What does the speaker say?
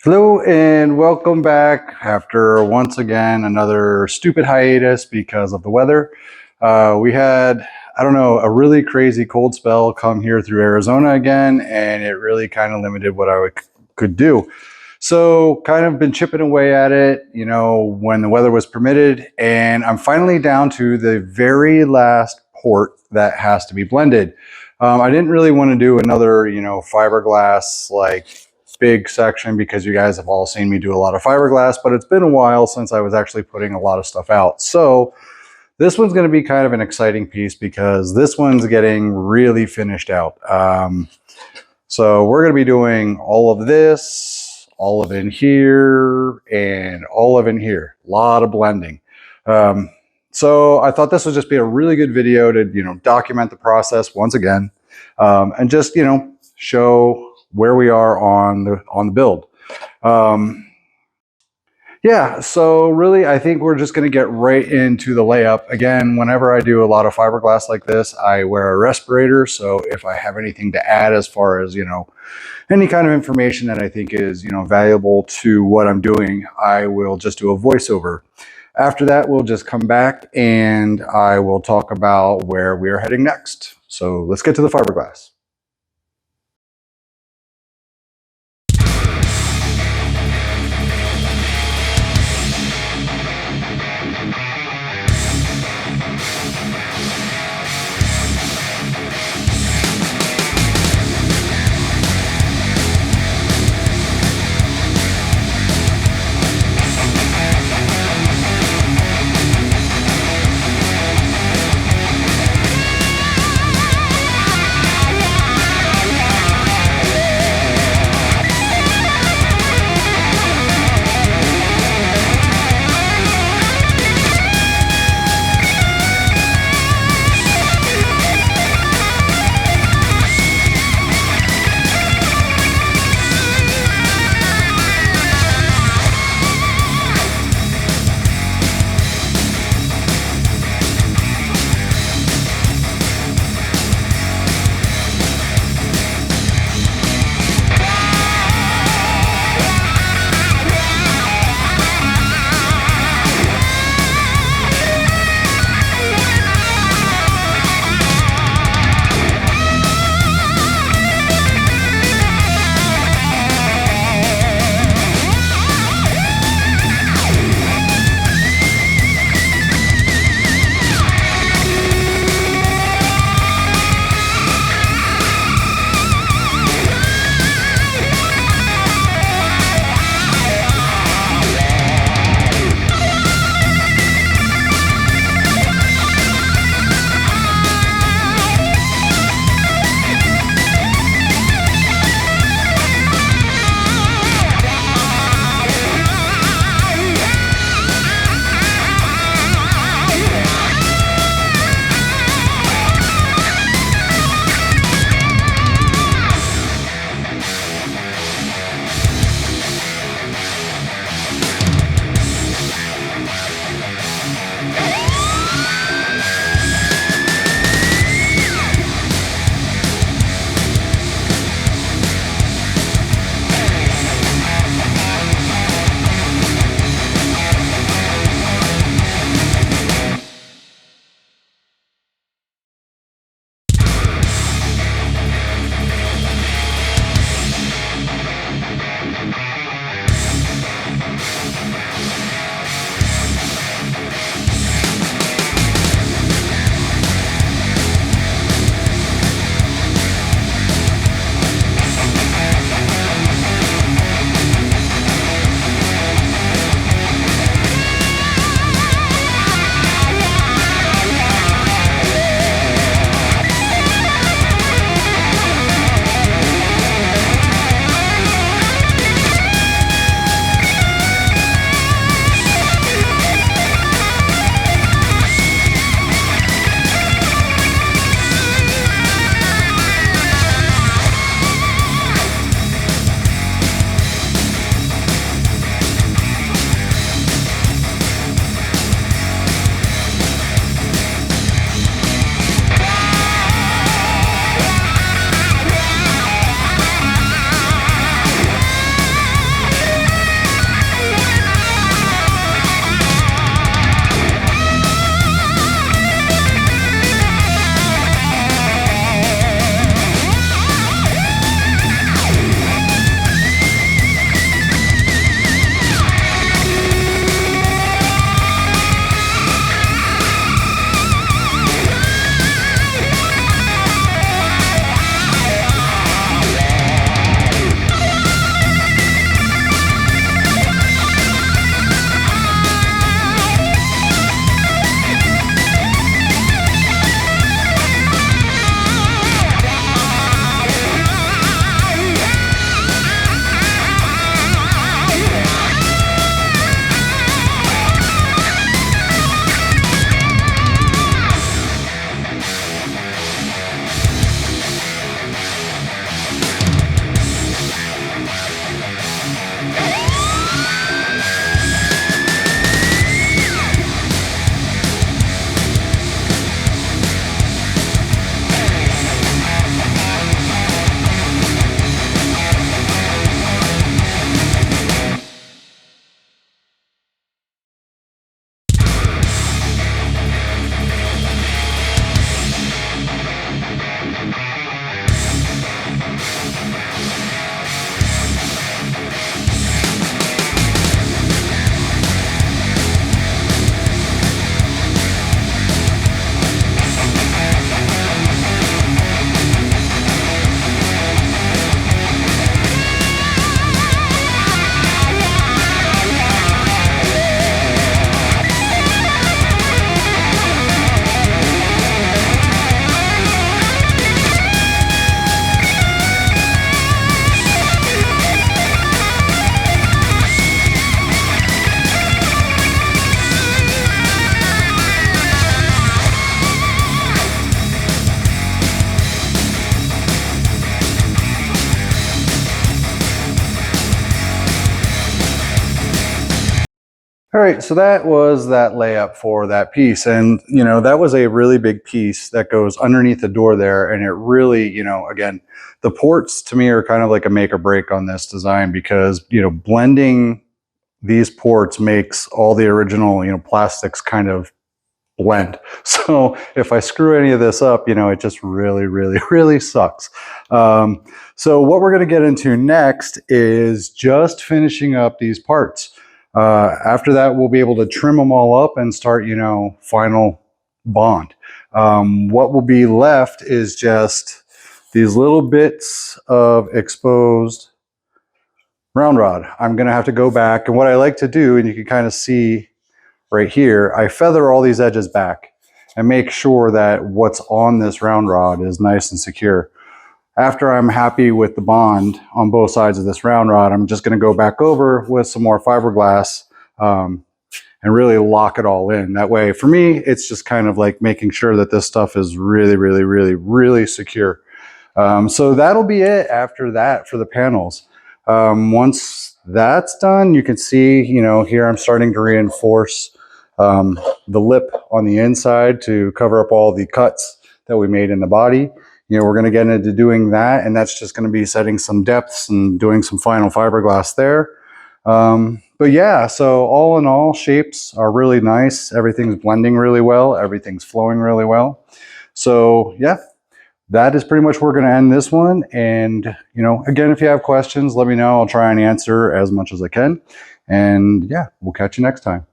Hello and welcome back after once again another stupid hiatus because of the weather. We had, I don't know, a really crazy cold spell come here through Arizona again, and it really kind of limited what I could do. So kind of been chipping away at it, when the weather was permitted, and I'm finally down to the very last port that has to be blended. I didn't really want to do another, fiberglass like big section because you guys have all seen me do a lot of fiberglass, but it's been a while since I was actually putting a lot of stuff out. So this one's going to be kind of an exciting piece because this one's getting really finished out. So we're going to be doing all of this, all of in here, and all of in here. A lot of blending. So I thought this would just be a really good video to, document the process once again, and just, show where we are on the build. Yeah, so really I think we're just going to get right into the layup. Again, whenever I do a lot of fiberglass like this, I wear a respirator, so if I have anything to add as far as, any kind of information that I think is, valuable to what I'm doing, I will just do a voiceover. After that, we'll just come back and I will talk about where we are heading next. So let's get to the fiberglass. All right, so that was that layup for that piece. And, you know, that was a really big piece that goes underneath the door there. And it really, you know, again, the ports to me are kind of like a make or break on this design because, you know, blending these ports makes all the original, you know, plastics kind of blend. So if I screw any of this up, you know, it just really, really, really sucks. So what we're going to get into next is just finishing up these parts. After that, we'll be able to trim them all up and start, you know, final bond. What will be left is just these little bits of exposed round rod. I'm going to have to go back, and what I like to do, and you can kind of see right here, I feather all these edges back and make sure that what's on this round rod is nice and secure. After I'm happy with the bond on both sides of this round rod, I'm just going to go back over with some more fiberglass and really lock it all in. That way, for me, it's just kind of like making sure that this stuff is really, really, really, really secure. So that'll be it after that for the panels. Once that's done, you can see, you know, here I'm starting to reinforce the lip on the inside to cover up all the cuts that we made in the body. You know, we're going to get into doing that, and that's just going to be setting some depths and doing some final fiberglass there. But yeah, so all in all, shapes are really nice. Everything's blending really well. Everything's flowing really well. So yeah, that is pretty much where we're going to end this one. And, you know, again, if you have questions, let me know. I'll try and answer as much as I can. And yeah, we'll catch you next time.